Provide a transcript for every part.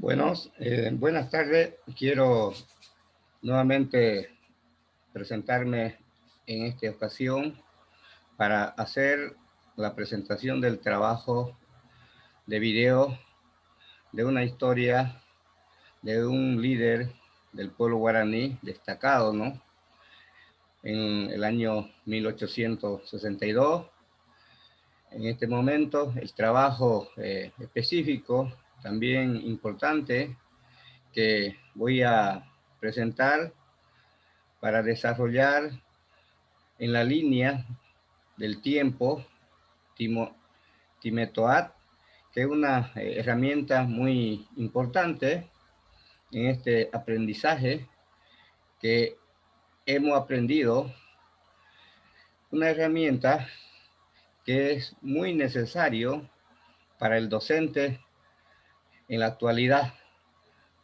Buenas tardes. Quiero nuevamente presentarme en esta ocasión para hacer la presentación del trabajo de video de una historia de un líder del pueblo guaraní destacado, ¿no? En el año 1862. En este momento, el trabajo específico, también importante, que voy a presentar para desarrollar en la línea del tiempo Timetoat, que es una herramienta muy importante en este aprendizaje que hemos aprendido, una herramienta que es muy necesario para el docente en la actualidad.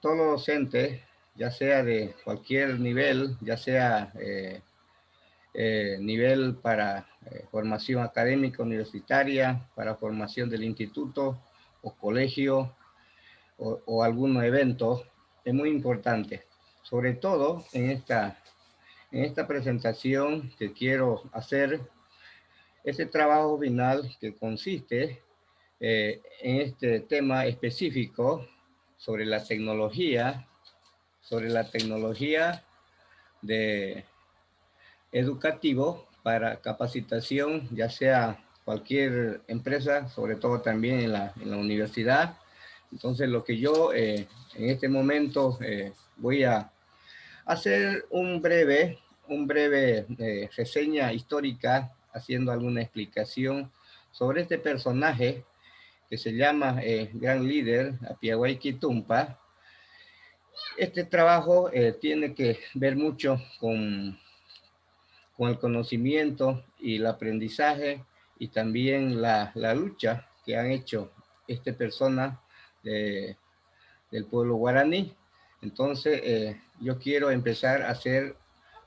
Todo docente, ya sea de cualquier nivel, ya sea nivel para formación académica universitaria, para formación del instituto o colegio o algún evento, es muy importante. Sobre todo en esta presentación que quiero hacer, este trabajo final que consiste en este tema específico sobre la tecnología de educativo para capacitación, ya sea cualquier empresa, sobre todo también en la universidad. Entonces, lo que yo en este momento voy a hacer un breve reseña histórica, haciendo alguna explicación sobre este personaje que se llama Gran Líder, Apiaguayqui Tumpa. Este trabajo tiene que ver mucho con el conocimiento y el aprendizaje y también la lucha que han hecho esta persona del pueblo guaraní. Entonces, yo quiero empezar a hacer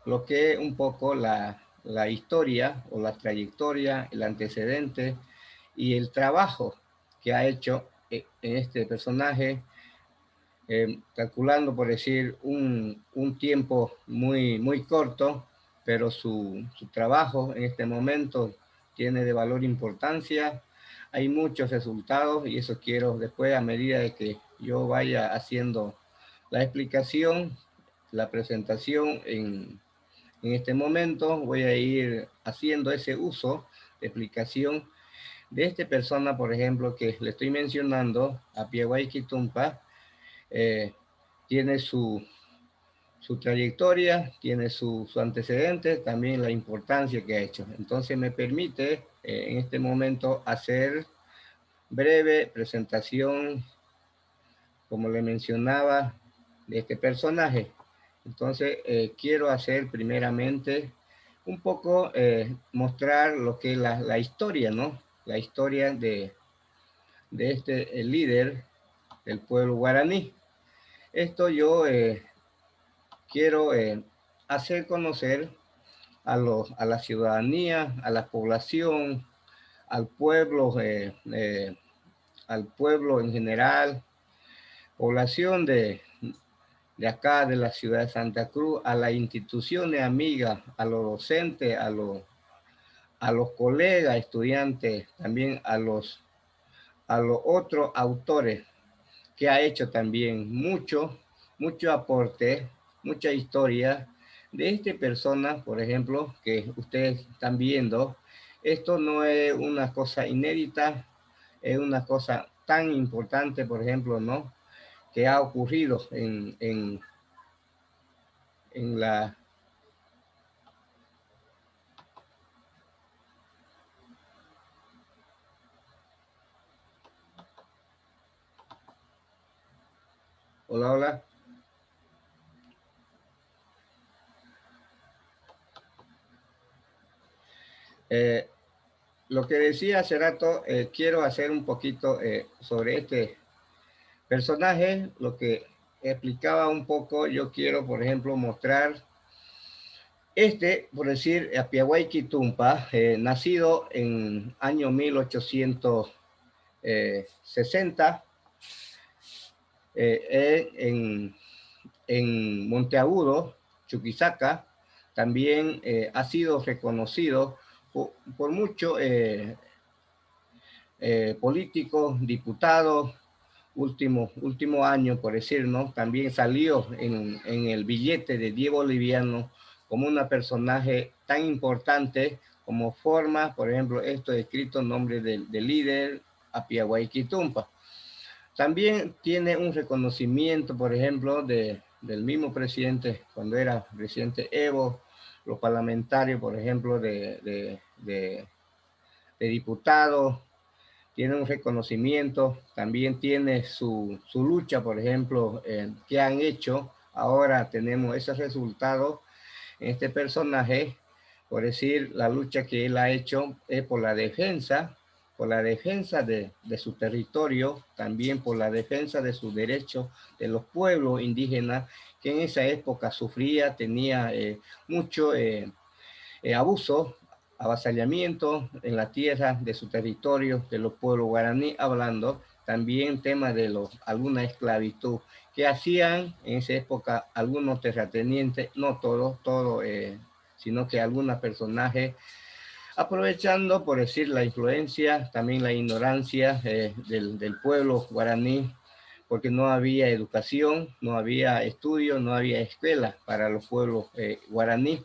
lo que es un poco la historia o la trayectoria, el antecedente y el trabajo que ha hecho en este personaje, calculando, por decir, un tiempo muy corto, pero su trabajo en este momento tiene de valor importancia. Hay muchos resultados y eso quiero después, a medida de que yo vaya haciendo la explicación, la presentación en este momento, voy a ir haciendo ese uso de explicación de esta persona, por ejemplo, que le estoy mencionando, Apiaguayqui Tumpa. eh, Tiene su trayectoria, tiene su antecedente, también la importancia que ha hecho. Entonces me permite en este momento hacer breve presentación, como le mencionaba, de este personaje. Entonces quiero hacer primeramente un poco, mostrar lo que es la historia, ¿no? La historia de este líder del pueblo guaraní. Esto yo quiero hacer conocer a la ciudadanía, a la población, al pueblo, al pueblo en general, población de acá, de la ciudad de Santa Cruz, a las instituciones amigas, a los docentes, a los colegas, estudiantes, también a los otros autores que ha hecho también mucho aporte, mucha historia de esta persona, por ejemplo, que ustedes están viendo. Esto no es una cosa inédita, es una cosa tan importante, por ejemplo, ¿no? Que ha ocurrido en la... Hola, hola. Eh, lo que decía hace rato, quiero hacer un poquito sobre este personaje, lo que explicaba un poco. Yo quiero, por ejemplo, mostrar por decir, Apiaguayqui Tumpa, nacido en año 1860, En Monteagudo, Chuquisaca, también ha sido reconocido por muchos políticos, diputados, último año, por decirlo, también salió en el billete de 10 bolivianos como una personaje tan importante como forma, por ejemplo, esto escrito en nombre del líder Apiaguayquitumpa. También tiene un reconocimiento, por ejemplo, del mismo presidente, cuando era presidente Evo, los parlamentarios, por ejemplo, de diputados, tiene un reconocimiento, también tiene su lucha, por ejemplo, que han hecho. Ahora tenemos ese resultado en este personaje, por decir, la lucha que él ha hecho es por la defensa de su territorio, también por la defensa de sus derechos de los pueblos indígenas que en esa época sufría, tenía mucho abuso, avasallamiento en la tierra de su territorio, de los pueblos guaraní, hablando también tema de alguna esclavitud que hacían en esa época algunos terratenientes, no todos, sino que algunos personajes, aprovechando, por decir, la influencia, también la ignorancia del pueblo guaraní, porque no había educación, no había estudio, no había escuela para los pueblos guaraní.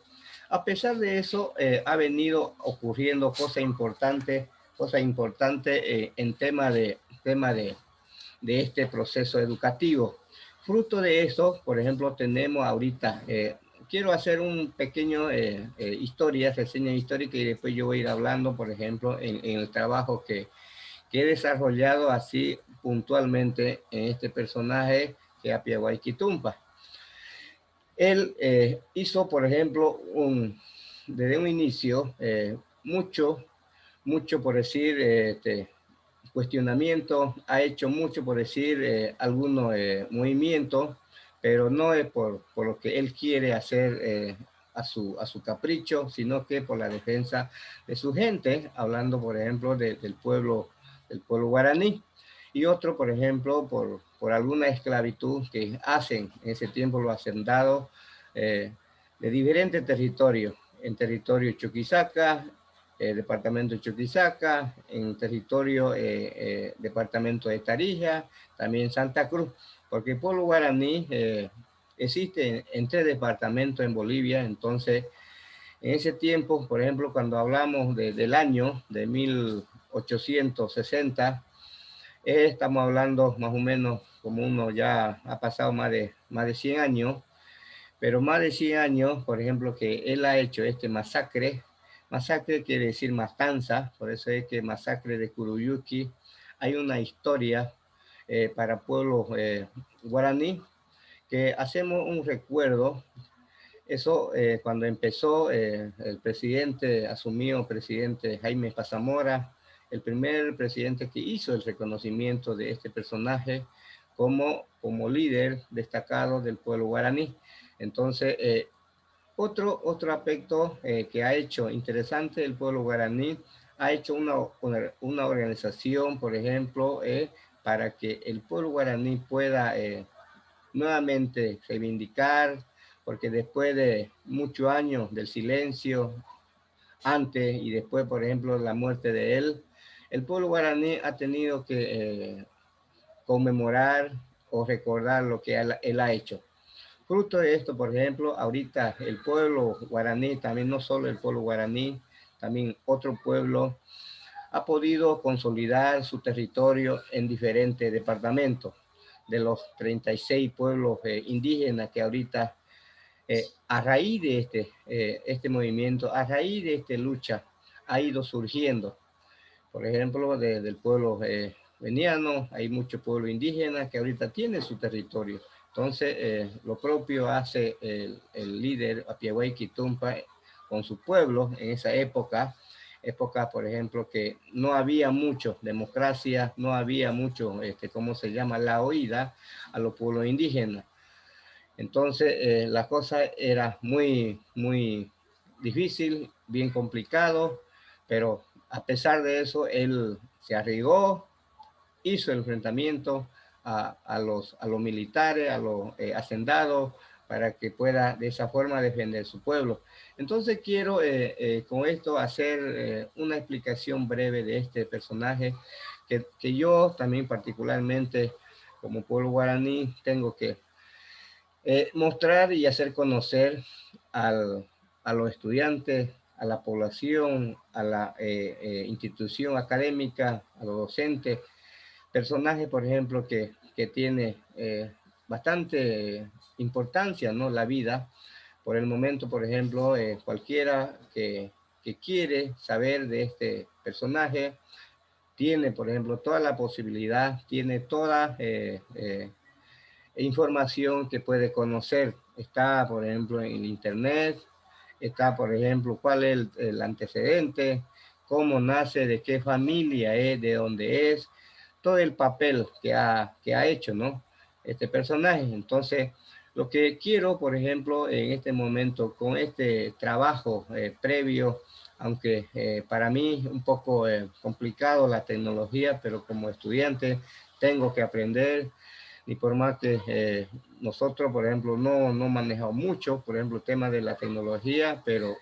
A pesar de eso, ha venido ocurriendo cosas importantes en tema de este proceso educativo. Fruto de eso, por ejemplo, tenemos ahorita, quiero hacer un pequeño reseña histórica y después yo voy a ir hablando, por ejemplo, en el trabajo que he desarrollado así puntualmente en este personaje que es Apiaguayquitumpa. Él hizo, por ejemplo, desde un inicio, mucho por decir, cuestionamiento, ha hecho mucho por decir algunos movimientos, pero no es por lo que él quiere hacer a su capricho, sino que por la defensa de su gente, hablando, por ejemplo, del pueblo guaraní, y otro, por ejemplo, por alguna esclavitud que hacen en ese tiempo los hacendados de diferentes territorios, en territorio Chuquisaca, departamento de Chuquisaca, en territorio departamento de Tarija, también Santa Cruz, porque el pueblo guaraní existe en 3 departamentos en Bolivia. Entonces en ese tiempo, por ejemplo, cuando hablamos del año de 1860, estamos hablando más o menos como uno ya ha pasado más de 100 años, pero más de 100 años, por ejemplo, que él ha hecho este masacre. Masacre quiere decir matanza, por eso es que masacre de Curuyuqui. Hay una historia para pueblos guaraní que hacemos un recuerdo. Eso cuando empezó el presidente, asumió presidente Jaime Pazamora, el primer presidente que hizo el reconocimiento de este personaje como líder destacado del pueblo guaraní. Entonces, otro aspecto que ha hecho interesante el pueblo guaraní, ha hecho una organización, por ejemplo, para que el pueblo guaraní pueda nuevamente reivindicar, porque después de muchos años del silencio, antes y después, por ejemplo, la muerte de él, el pueblo guaraní ha tenido que conmemorar o recordar lo que él ha hecho. Fruto de esto, por ejemplo, ahorita el pueblo guaraní, también no solo el pueblo guaraní, también otro pueblo ha podido consolidar su territorio en diferentes departamentos. De los 36 pueblos indígenas que ahorita, a raíz de este movimiento, a raíz de esta lucha, ha ido surgiendo. Por ejemplo, del pueblo veniano, hay muchos pueblos indígenas que ahorita tienen su territorio. Entonces, lo propio hace el líder Apiaguayquitumpa con su pueblo en esa época, por ejemplo, que no había mucho democracia, no había mucho, ¿cómo se llama?, la oída a los pueblos indígenas. Entonces, la cosa era muy difícil, bien complicado, pero a pesar de eso, él se arriesgó, hizo el enfrentamiento, a los militares, a los hacendados, para que pueda de esa forma defender su pueblo. Entonces quiero con esto hacer una explicación breve de este personaje que yo también particularmente como pueblo guaraní tengo que mostrar y hacer conocer a los estudiantes, a la población, a la institución académica, a los docentes, personajes, por ejemplo, que tiene bastante importancia, ¿no? La vida. Por el momento, por ejemplo, cualquiera que quiere saber de este personaje, tiene, por ejemplo, toda la posibilidad, tiene toda información que puede conocer. Está, por ejemplo, en Internet, está, por ejemplo, cuál es el antecedente, cómo nace, de qué familia es, de dónde es, todo el papel que ha hecho, ¿no? Este personaje. Entonces, lo que quiero, por ejemplo, en este momento, con este trabajo previo, aunque para mí un poco complicado la tecnología, pero como estudiante tengo que aprender, y por más que nosotros, por ejemplo, no manejamos mucho, por ejemplo, el tema de la tecnología, pero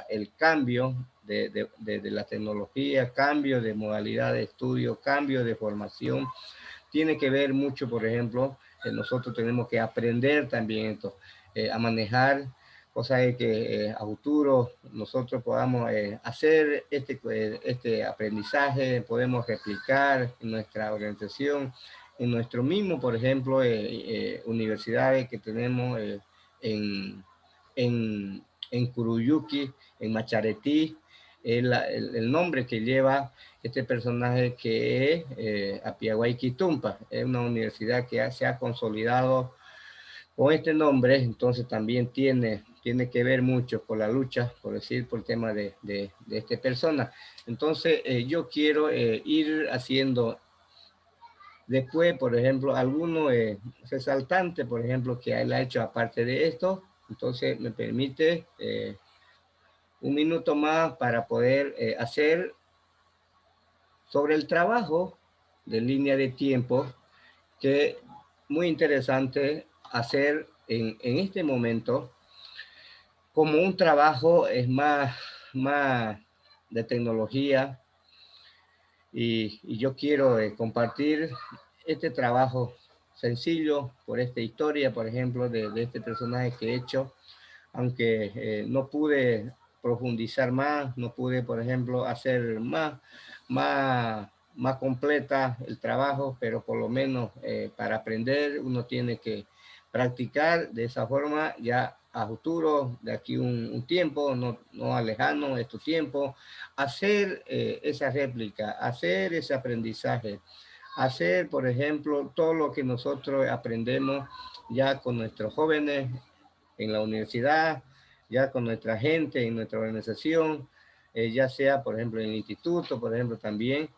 el cambio de la tecnología, cambio de modalidad de estudio, cambio de formación, tiene que ver mucho, por ejemplo, nosotros tenemos que aprender también esto, a manejar, cosa de que a futuro nosotros podamos hacer este aprendizaje, podemos replicar en nuestra organización, en nuestro mismo, por ejemplo, universidades que tenemos en, en Curuyuqui, en Macharetí, el nombre que lleva este personaje que es Apiaguayquitumpa. Es una universidad que se ha consolidado con este nombre, entonces también tiene que ver mucho con la lucha, por decir, por el tema de esta persona. Entonces yo quiero ir haciendo después, por ejemplo, algunos resaltantes, por ejemplo, que él ha hecho aparte de esto. Entonces me permite un minuto más para poder hacer sobre el trabajo de línea de tiempo, que muy interesante hacer en este momento como un trabajo es más de tecnología y yo quiero compartir este trabajo sencillo por esta historia, por ejemplo, de este personaje que he hecho, aunque no pude profundizar más, no pude, por ejemplo, hacer más completa el trabajo, pero por lo menos para aprender uno tiene que practicar de esa forma ya a futuro, de aquí un tiempo, no alejano de tu tiempo, hacer esa réplica, hacer ese aprendizaje, hacer, por ejemplo, todo lo que nosotros aprendemos ya con nuestros jóvenes en la universidad, ya con nuestra gente, en nuestra organización, ya sea, por ejemplo, en el instituto, por ejemplo, también.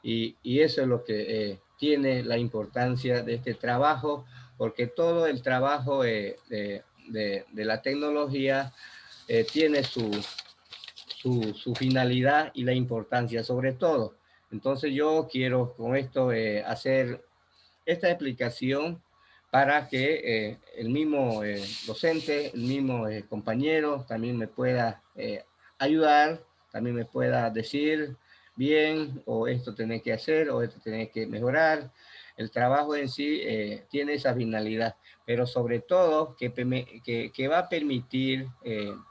Y eso es lo que tiene la importancia de este trabajo, porque todo el trabajo de la tecnología tiene su finalidad y la importancia sobre todo. Entonces yo quiero con esto hacer esta explicación para que el mismo docente, el mismo compañero también me pueda ayudar, también me pueda decir bien, o esto tenés que hacer, o esto tenés que mejorar. El trabajo en sí tiene esa finalidad, pero sobre todo que va a permitir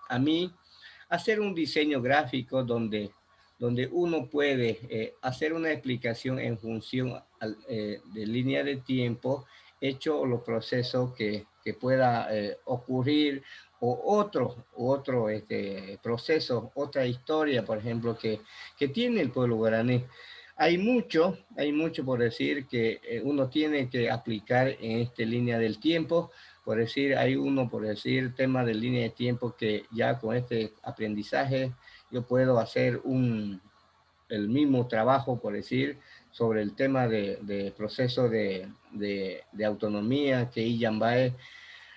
a mí hacer un diseño gráfico donde uno puede hacer una explicación en función de línea de tiempo, hecho los procesos que pueda ocurrir, o otro proceso, otra historia, por ejemplo, que tiene el pueblo guaraní. Hay mucho por decir que uno tiene que aplicar en esta línea del tiempo. Por decir, hay uno, por decir, tema de línea de tiempo que ya con este aprendizaje yo puedo hacer el mismo trabajo, por decir, sobre el tema de proceso de autonomía que Illambae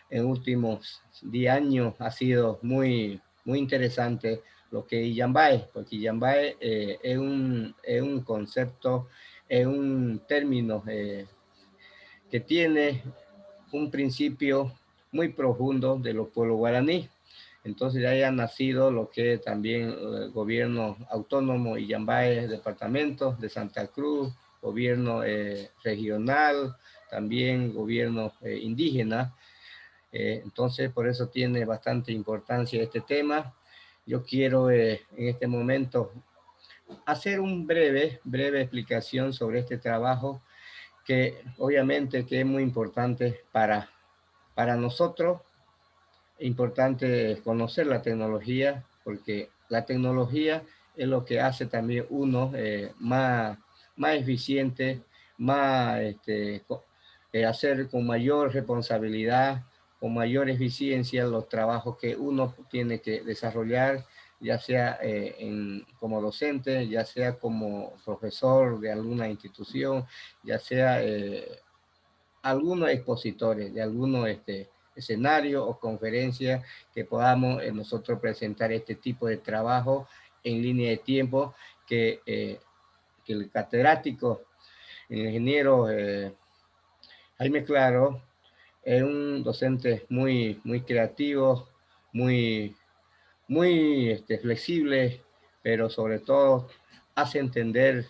en últimos 10 años ha sido muy interesante lo que Illambae, porque Illambae es un concepto, es un término que tiene un principio muy profundo de los pueblos guaraní. Entonces ya haya nacido lo que también el gobierno autónomo Illambae, departamento de Santa Cruz, gobierno regional, también gobierno indígena. Entonces por eso tiene bastante importancia este tema. Yo quiero en este momento hacer un breve explicación sobre este trabajo que obviamente que es muy importante para nosotros. Es importante conocer la tecnología porque la tecnología es lo que hace también uno más eficiente, más hacer con mayor responsabilidad, con mayor eficiencia los trabajos que uno tiene que desarrollar, ya sea como docente, ya sea como profesor de alguna institución, ya sea algunos expositores de algunos escenarios o conferencias que podamos nosotros presentar este tipo de trabajo en línea de tiempo que el catedrático, el ingeniero Jaime Claro, es un docente muy creativo, muy, muy flexible, pero sobre todo hace entender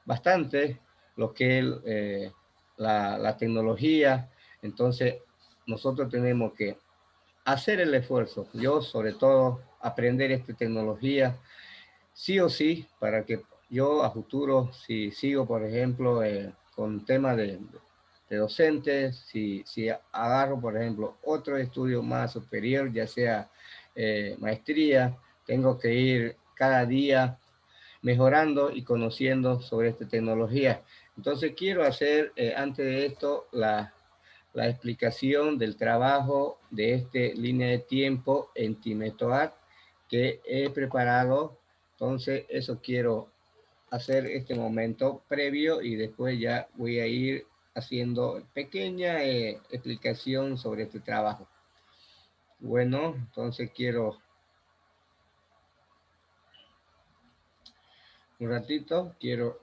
bastante lo que es la tecnología. Entonces, nosotros tenemos que hacer el esfuerzo. Yo, sobre todo, aprender esta tecnología, sí o sí, para que yo a futuro, si sigo, por ejemplo, con temas de docentes, si agarro, por ejemplo, otro estudio más superior, ya sea maestría, tengo que ir cada día mejorando y conociendo sobre esta tecnología. Entonces quiero hacer, antes de esto, la explicación del trabajo de esta línea de tiempo en Timetoat que he preparado. Entonces eso quiero hacer este momento previo y después ya voy a ir haciendo pequeña explicación sobre este trabajo. Bueno, entonces quiero un ratito, quiero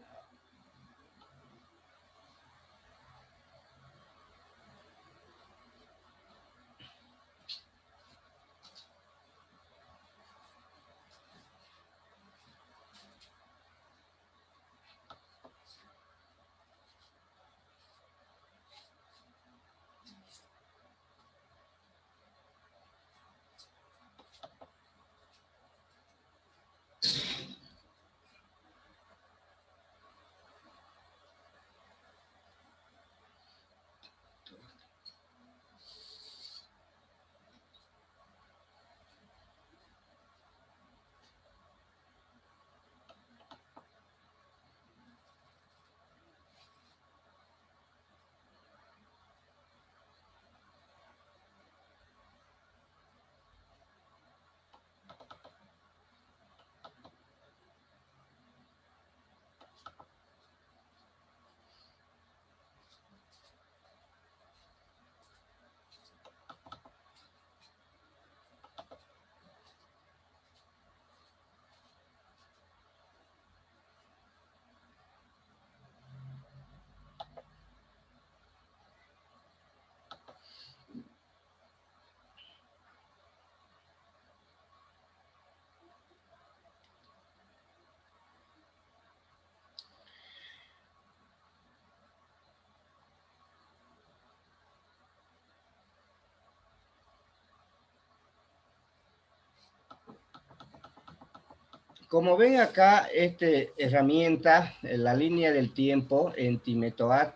como ven acá, esta herramienta, la línea del tiempo en Timetoat,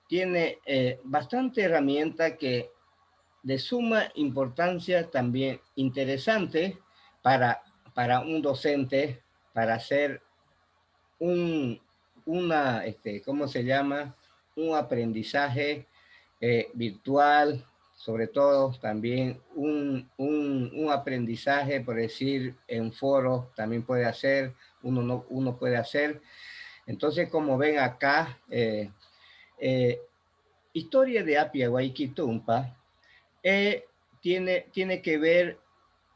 tiene bastante herramienta que de suma importancia también interesante para un docente, para hacer un, ¿cómo se llama? Un aprendizaje virtual, sobre todo también un aprendizaje, por decir, en foro también puede hacer, uno puede hacer. Entonces, como ven acá, eh, historia de Apia Guayquitumpa tiene que ver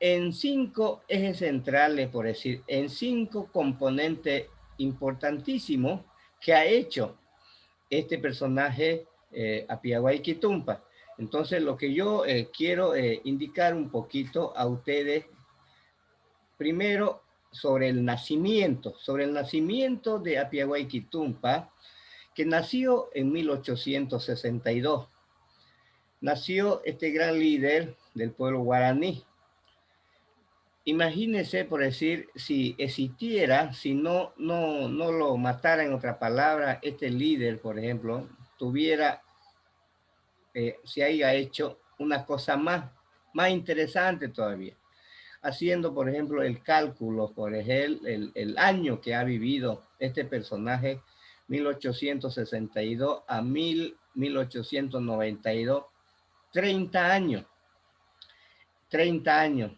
en 5 ejes centrales, por decir, en 5 componentes importantísimos que ha hecho este personaje Apiaguayquitumpa. Entonces, lo que yo quiero indicar un poquito a ustedes, primero, sobre el nacimiento de Apiaguayquitumpa, que nació en 1862. Nació este gran líder del pueblo guaraní. Imagínense, por decir, si existiera, si no lo matara, en otra palabra, este líder, por ejemplo, tuviera, se haya hecho una cosa más interesante todavía, haciendo, por ejemplo, el cálculo, por ejemplo, el año que ha vivido este personaje, 1862 a 1892, 30 años, 30 años.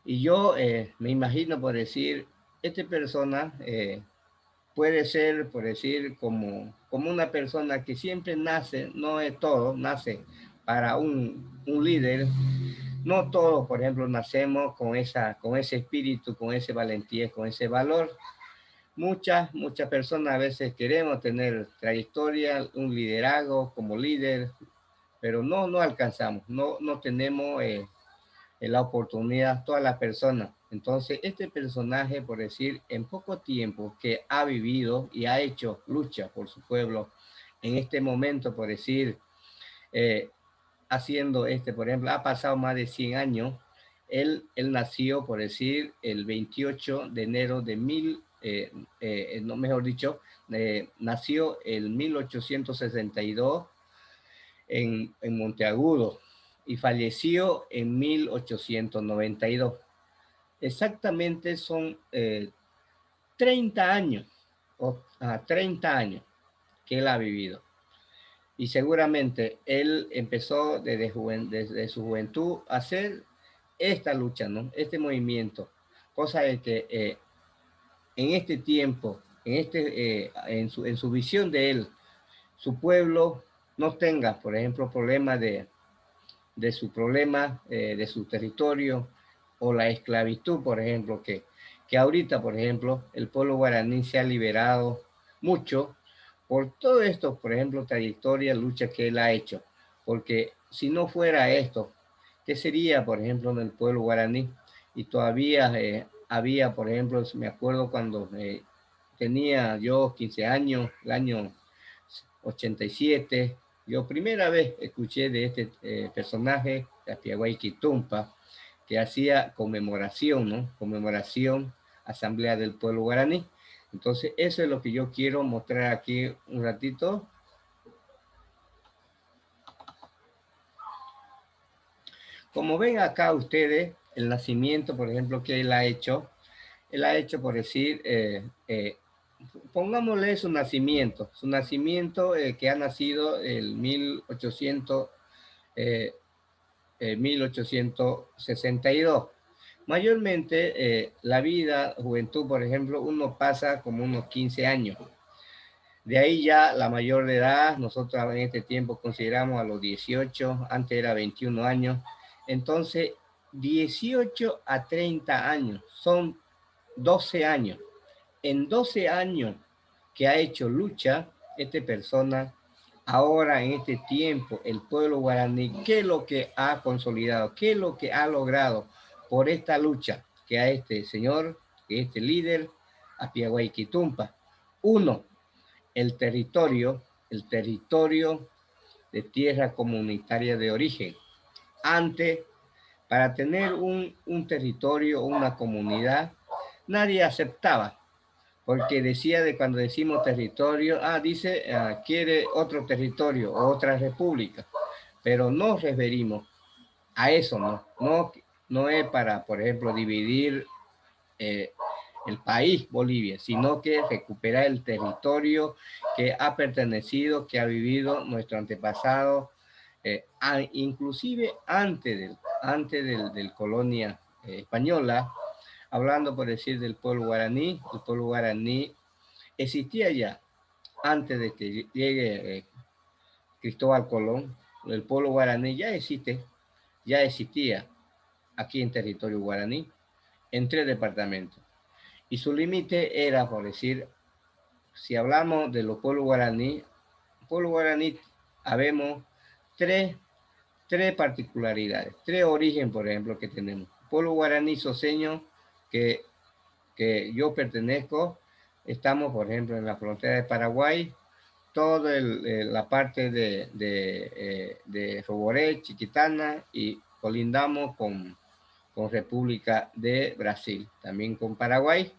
Y yo me imagino, por decir, esta persona puede ser, por decir, como una persona que siempre nace, no es todo, nace para un líder. No todos, por ejemplo, nacemos con ese espíritu, con ese valentía, con ese valor. Muchas personas a veces queremos tener trayectoria, un liderazgo como líder, pero no alcanzamos, no tenemos la oportunidad todas las personas. Entonces, este personaje, por decir, en poco tiempo que ha vivido y ha hecho lucha por su pueblo, en este momento, por decir, eh, haciendo por ejemplo, ha pasado más de 100 años. Él nació, por decir, el 28 de enero de no, mejor dicho, nació en 1862 en Monteagudo y falleció en 1892. Exactamente son 30 años, 30 años que él ha vivido. Y seguramente él empezó desde su juventud a hacer esta lucha, ¿no? Este movimiento. Cosa de que en este tiempo, en su visión de él, su pueblo no tenga, por ejemplo, problemas de su problema, de su territorio, o la esclavitud, por ejemplo, que ahorita, por ejemplo, el pueblo guaraní se ha liberado mucho por todo esto, por ejemplo, trayectoria, lucha que él ha hecho. Porque si no fuera esto, ¿qué sería, por ejemplo, en el pueblo guaraní? Y todavía había, por ejemplo, me acuerdo cuando tenía yo 15 años, el año 87, yo primera vez escuché de este personaje, de Apiaguayquitumpa, que hacía conmemoración, ¿no? Conmemoración, Asamblea del Pueblo Guaraní. Entonces, eso es lo que yo quiero mostrar aquí un ratito. Como ven acá ustedes, el nacimiento, por ejemplo, que él ha hecho, por decir, pongámosle su nacimiento que ha nacido en 1862. Mayormente la vida, juventud, por ejemplo, uno pasa como unos 15 años. De ahí ya la mayor de edad, nosotros en este tiempo consideramos a los 18, antes era 21 años. Entonces, 18 a 30 años, son 12 años. En 12 años que ha hecho lucha, esta persona, ahora en este tiempo, el pueblo guaraní, ¿qué es lo que ha consolidado? ¿Qué es lo que ha logrado por esta lucha que a este señor, que este líder, Apiaguayquitumpa? Uno, el territorio de tierra comunitaria de origen. Antes, para tener un territorio o una comunidad, nadie aceptaba, porque decía de cuando decimos territorio, dice, quiere otro territorio o otra república, pero nos referimos a eso, no es para, por ejemplo, dividir el país Bolivia, sino que recuperar el territorio que ha pertenecido, que ha vivido nuestro antepasado, inclusive antes del colonia española, hablando por decir del pueblo guaraní. El pueblo guaraní existía ya antes de que llegue Cristóbal Colón. El pueblo guaraní ya existía aquí en territorio guaraní, en 3 departamentos. Y su límite era, por decir, si hablamos de los pueblos guaraní, el pueblo guaraní habemos tres, tres particularidades, tres orígenes, por ejemplo, que tenemos. Pueblo guaraní soseño, que yo pertenezco, estamos, por ejemplo, en la frontera de Paraguay, toda la parte de Roboré, Chiquitana, y colindamos con República de Brasil, también con Paraguay.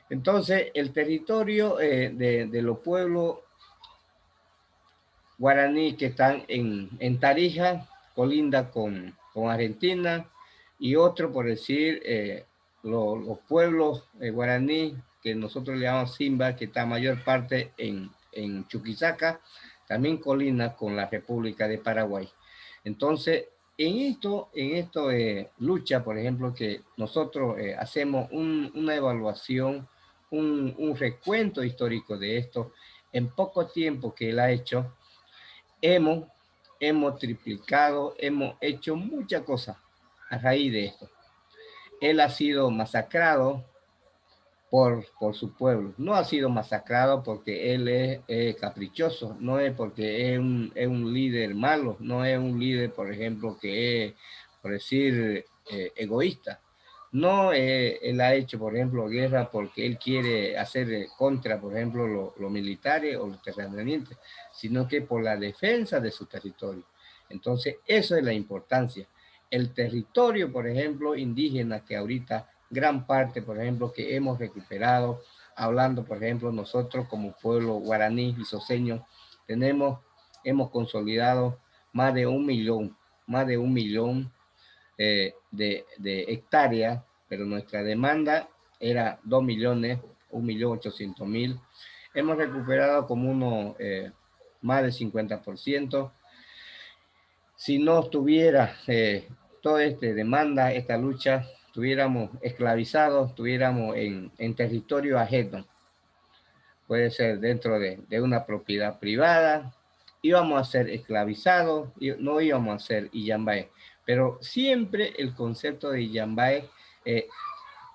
Entonces, el territorio de los pueblos guaraní que están en Tarija, colinda con Argentina, y otro, por decir, los pueblos guaraní, que nosotros le llamamos Simba, que está mayor parte en Chuquisaca, también colinda con la República de Paraguay. Entonces, en esto lucha, por ejemplo, que nosotros hacemos una evaluación, un recuento histórico de esto, en poco tiempo que él ha hecho, hemos triplicado, hemos hecho muchas cosas a raíz de esto. Él ha sido masacrado por su pueblo. No ha sido masacrado porque él es caprichoso, no es porque es un líder malo, no es un líder, por ejemplo, que es, por decir, egoísta. No, él ha hecho, por ejemplo, guerra porque él quiere hacer contra, por ejemplo, los militares o los terratenientes, sino que por la defensa de su territorio. Entonces, eso es la importancia. El territorio, por ejemplo, indígena que ahorita gran parte, por ejemplo, que hemos recuperado, hablando, por ejemplo, nosotros como pueblo guaraní y soseño, hemos consolidado más de 1 millón, de hectáreas, pero nuestra demanda era 2 millones, 1.800.000. Hemos recuperado como más del 50%. Si no estuviera toda esta demanda, esta lucha, estuviéramos esclavizados, estuviéramos en territorio ajeno. Puede ser dentro de una propiedad privada, íbamos a ser esclavizados, no íbamos a ser Illambae. Pero siempre el concepto de Illambae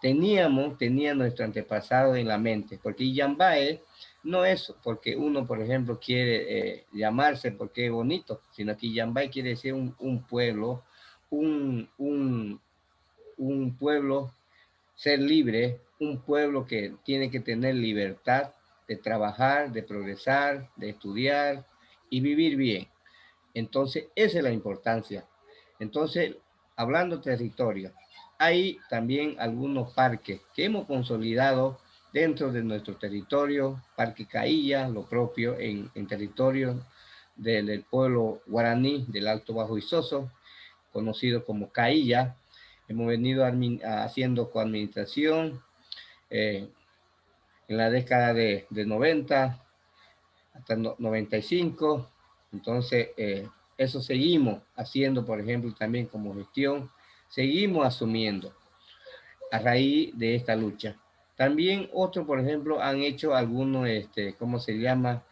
tenía nuestro antepasado en la mente, porque Illambae no es porque uno, por ejemplo, quiere llamarse porque es bonito, sino que Illambae quiere decir un pueblo, un pueblo, ser libre, un pueblo que tiene que tener libertad de trabajar, de progresar, de estudiar y vivir bien. Entonces, esa es la importancia. Entonces, hablando de territorio, hay también algunos parques que hemos consolidado dentro de nuestro territorio, Parque Cailla, lo propio en territorio del pueblo guaraní del Alto Bajo Isoso, conocido como Cailla. Hemos venido haciendo coadministración en la década de 90 hasta 95. Entonces, eso seguimos haciendo, por ejemplo, también como gestión, seguimos asumiendo a raíz de esta lucha. También otros, por ejemplo, han hecho algunos, ¿cómo se llama?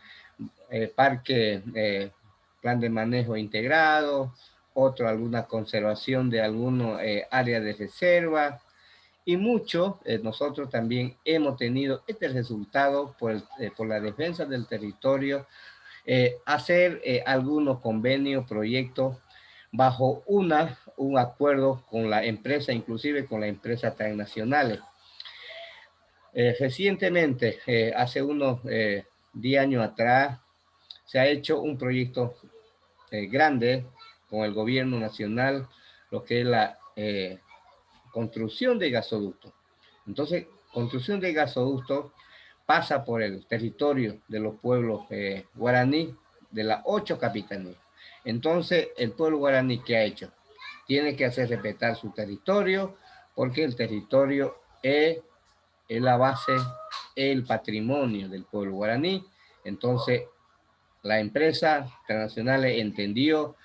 Parque, plan de manejo integrado, otro alguna conservación de algunos áreas de reserva, y mucho, nosotros también hemos tenido este resultado por la defensa del territorio, hacer algunos convenios, proyectos bajo un acuerdo con la empresa, inclusive con las empresas transnacionales. Recientemente, hace unos 10 años atrás, se ha hecho un proyecto grande con el gobierno nacional, lo que es la construcción de gasoductos. Entonces, construcción de gasoductos pasa por el territorio de los pueblos guaraní de las 8 capitanías. Entonces, el pueblo guaraní, ¿qué ha hecho? Tiene que hacer respetar su territorio, porque el territorio es la base, el patrimonio del pueblo guaraní. Entonces, la empresa internacional entendió,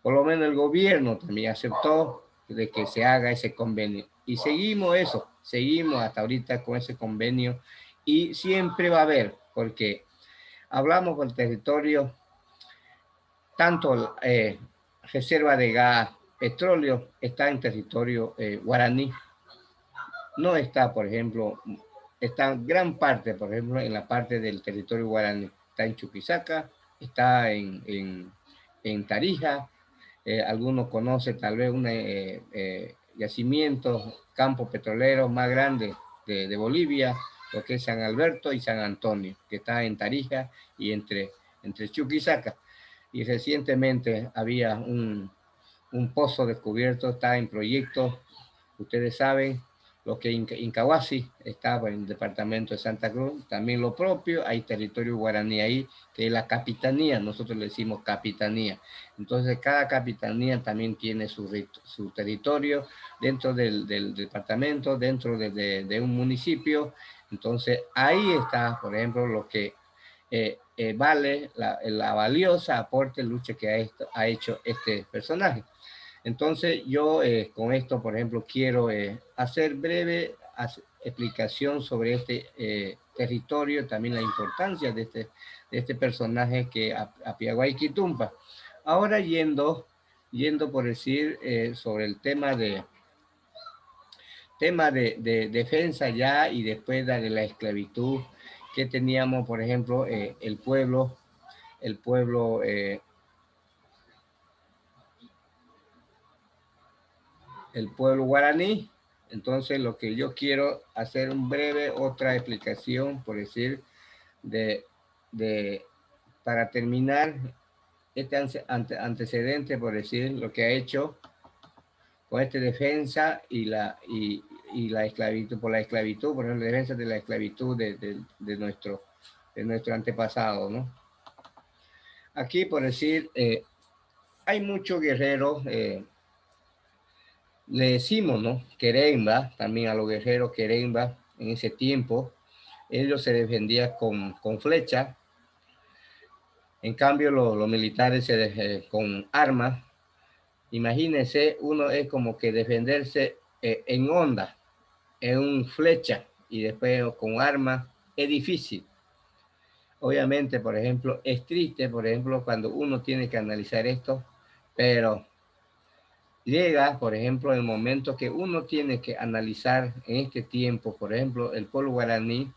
por lo menos el gobierno también aceptó de que se haga ese convenio. Y seguimos eso, seguimos hasta ahorita con ese convenio, y siempre va a haber, porque hablamos del territorio, tanto reserva de gas, petróleo, está en territorio guaraní. No está, por ejemplo, está en gran parte, por ejemplo, en la parte del territorio guaraní. Está en Chuquisaca, está en Tarija. Algunos conocen tal vez un yacimiento, campo petrolero más grande de Bolivia, lo que es San Alberto y San Antonio, que está en Tarija y entre Chuquisaca. Y recientemente había un pozo descubierto, está en proyecto. Ustedes saben lo que Incahuasi estaba en el departamento de Santa Cruz, también lo propio, hay territorio guaraní ahí, que es la capitanía, nosotros le decimos capitanía. Entonces cada capitanía también tiene su territorio dentro del departamento, dentro de un municipio. Entonces ahí está, por ejemplo, lo que vale la valiosa aporte, lucha que ha hecho este personaje. Entonces yo con esto, por ejemplo, quiero hacer breve explicación sobre este territorio, también la importancia de este personaje que Apiaguay Quitumpa. Ahora yendo por decir sobre el tema de defensa ya y después de la esclavitud que teníamos, por ejemplo, el pueblo guaraní. Entonces lo que yo quiero hacer un breve otra explicación, por decir, para terminar este antecedente, por decir, lo que ha hecho con esta defensa y la esclavitud, por la esclavitud, por ejemplo, la defensa de la esclavitud de nuestro antepasado, ¿no? Aquí, por decir, hay muchos guerreros, le decimos, ¿no? Queremba, también a los guerreros Queremba, en ese tiempo, ellos se defendían con flecha. En cambio, los militares con armas. Imagínense, uno es como que defenderse en onda, en un flecha, y después con armas, es difícil. Obviamente, por ejemplo, es triste, por ejemplo, cuando uno tiene que analizar esto, pero llega, por ejemplo, el momento que uno tiene que analizar en este tiempo, por ejemplo, el pueblo guaraní,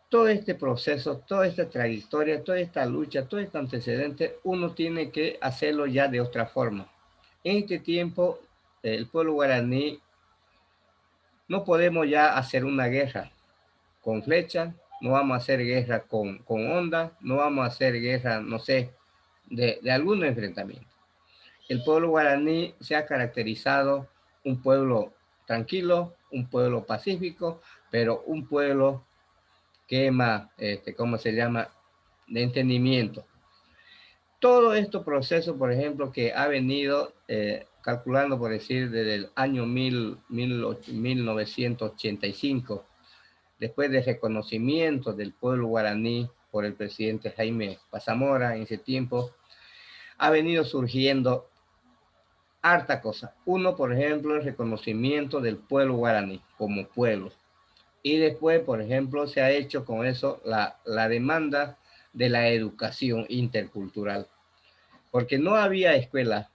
todo este proceso, toda esta trayectoria, toda esta lucha, todo este antecedente, uno tiene que hacerlo ya de otra forma. En este tiempo, el pueblo guaraní, no podemos ya hacer una guerra con flechas, no vamos a hacer guerra con ondas, no vamos a hacer guerra, no sé, de algún enfrentamiento. El pueblo guaraní se ha caracterizado un pueblo tranquilo, un pueblo pacífico, pero un pueblo que más, ¿cómo se llama?, de entendimiento. Todo este proceso, por ejemplo, que ha venido calculando, por decir, desde el año 1985, después del reconocimiento del pueblo guaraní por el presidente Jaime Pazamora en ese tiempo, ha venido surgiendo harta cosa. Uno, por ejemplo, el reconocimiento del pueblo guaraní como pueblo. Y después, por ejemplo, se ha hecho con eso la demanda de la educación intercultural. Porque no había escuela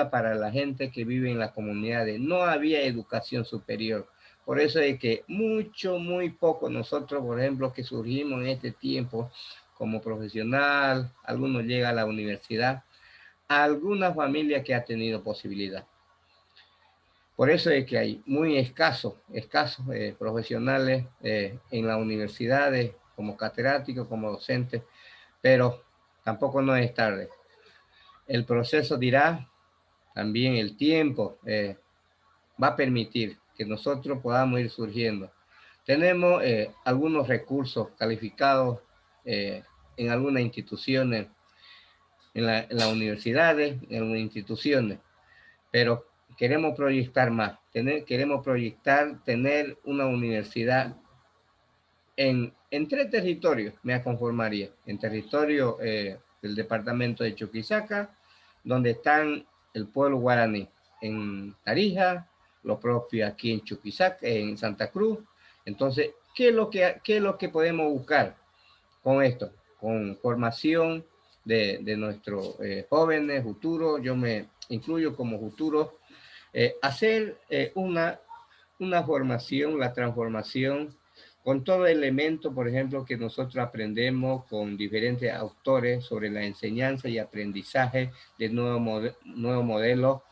para la gente que vive en las comunidades, no había educación superior. Por eso es que muy poco nosotros, por ejemplo, que surgimos en este tiempo como profesional, algunos llegan a la universidad, a alguna familia que ha tenido posibilidad. Por eso es que hay muy escasos profesionales en las universidades, como catedráticos, como docentes, pero tampoco no es tarde. El proceso dirá, también el tiempo va a permitir que nosotros podamos ir surgiendo. Tenemos algunos recursos calificados en algunas instituciones, en las universidades, en las instituciones, pero queremos proyectar más, queremos proyectar tener una universidad en 3 territorios, me conformaría, en territorio del departamento de Chuquisaca, donde están el pueblo guaraní, en Tarija, lo propio aquí en Chuquisaca, en Santa Cruz. Entonces, ¿qué es lo que podemos buscar con esto? Con formación de nuestros jóvenes, futuros, yo me incluyo como futuro, hacer una formación, la transformación con todo elemento, por ejemplo, que nosotros aprendemos con diferentes autores sobre la enseñanza y aprendizaje de nuevo modelo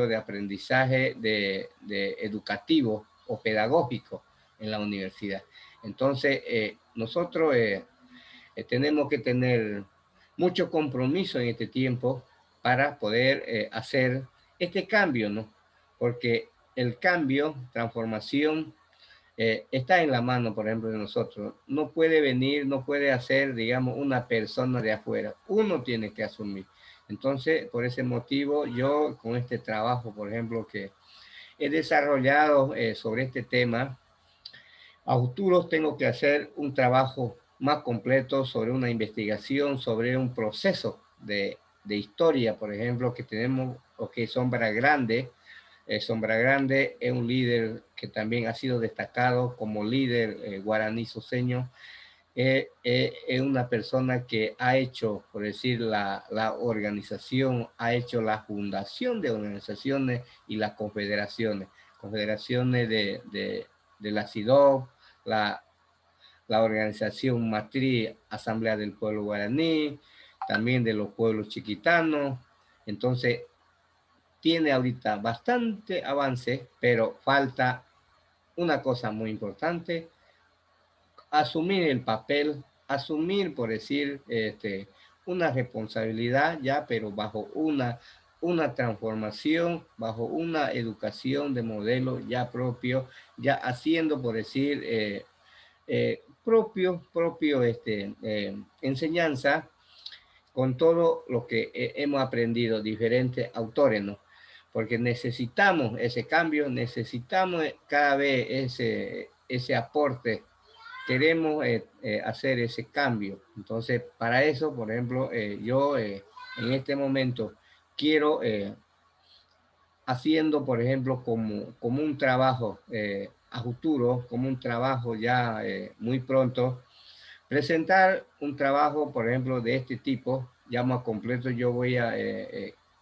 de aprendizaje de educativo o pedagógico en la universidad. Entonces, nosotros tenemos que tener mucho compromiso en este tiempo para poder hacer este cambio, ¿no? Porque el cambio, transformación, está en la mano, por ejemplo, de nosotros. No puede venir, no puede hacer, digamos, una persona de afuera. Uno tiene que asumir. Entonces, por ese motivo, yo con este trabajo, por ejemplo, que he desarrollado sobre este tema, a futuro tengo que hacer un trabajo más completo sobre una investigación, sobre un proceso de historia, por ejemplo, que tenemos, o que Sombra Grande. Sombra Grande es un líder que también ha sido destacado como líder guaraní soceño. Es una persona que ha hecho, por decir, la organización, ha hecho la fundación de organizaciones y las confederaciones de la CIDOB, la, la organización matriz Asamblea del Pueblo Guaraní, también de los pueblos chiquitanos. Entonces, tiene ahorita bastante avance, pero falta una cosa muy importante: asumir el papel, asumir, por decir, una responsabilidad ya, pero bajo una transformación, bajo una educación de modelo ya propio, ya haciendo, por decir, propio enseñanza con todo lo que hemos aprendido, diferentes autores, ¿no? Porque necesitamos ese cambio, necesitamos cada vez ese aporte, queremos hacer ese cambio. Entonces, para eso, por ejemplo, yo en este momento quiero, haciendo, por ejemplo, como un trabajo a futuro, como un trabajo ya muy pronto, presentar un trabajo, por ejemplo, de este tipo, ya más completo. Yo voy a,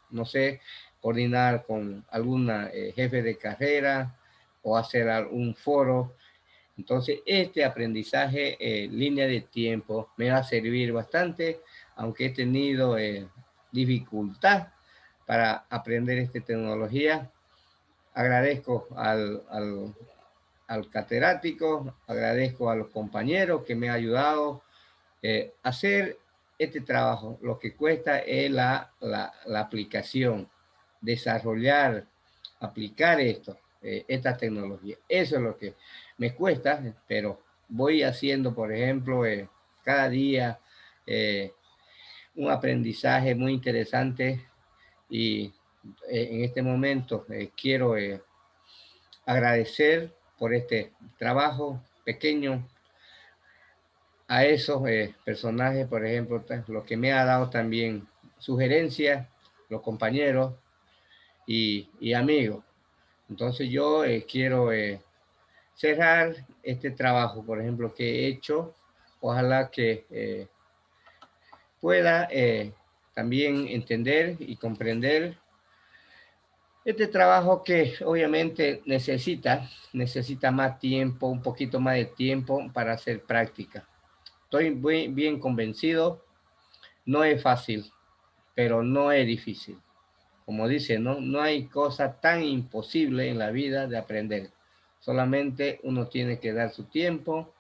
no sé, coordinar con alguna jefe de carrera o hacer algún foro. Entonces, este aprendizaje, línea de tiempo, me va a servir bastante, aunque he tenido dificultad para aprender esta tecnología. Agradezco al catedrático, agradezco a los compañeros que me han ayudado hacer este trabajo. Lo que cuesta es la aplicación, desarrollar, aplicar esta tecnología. Eso es lo que me cuesta, pero voy haciendo, por ejemplo, cada día un aprendizaje muy interesante, y en este momento quiero agradecer por este trabajo pequeño a esos personajes, por ejemplo, lo que me ha dado también sugerencias, los compañeros y amigos. Entonces yo quiero cerrar este trabajo, por ejemplo, que he hecho. Ojalá que pueda también entender y comprender este trabajo, que obviamente necesita más tiempo, un poquito más de tiempo para hacer práctica. Estoy muy bien convencido. No es fácil, pero no es difícil. Como dice, no hay cosa tan imposible en la vida de aprender. Solamente uno tiene que dar su tiempo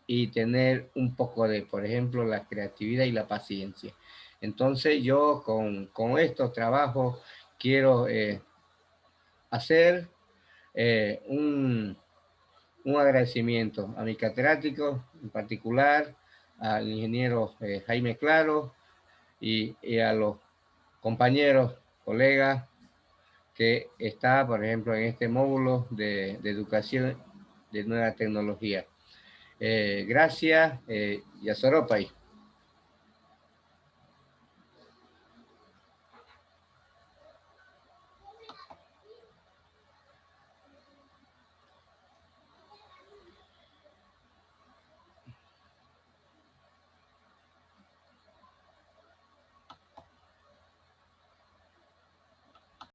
y tener un poco de, por ejemplo, la creatividad y la paciencia. Entonces yo con estos trabajos quiero hacer un agradecimiento a mi catedrático, en particular al ingeniero Jaime Claro, y a los compañeros, colegas que está, por ejemplo, en este módulo de educación de nueva tecnología. Gracias, Yasoropay.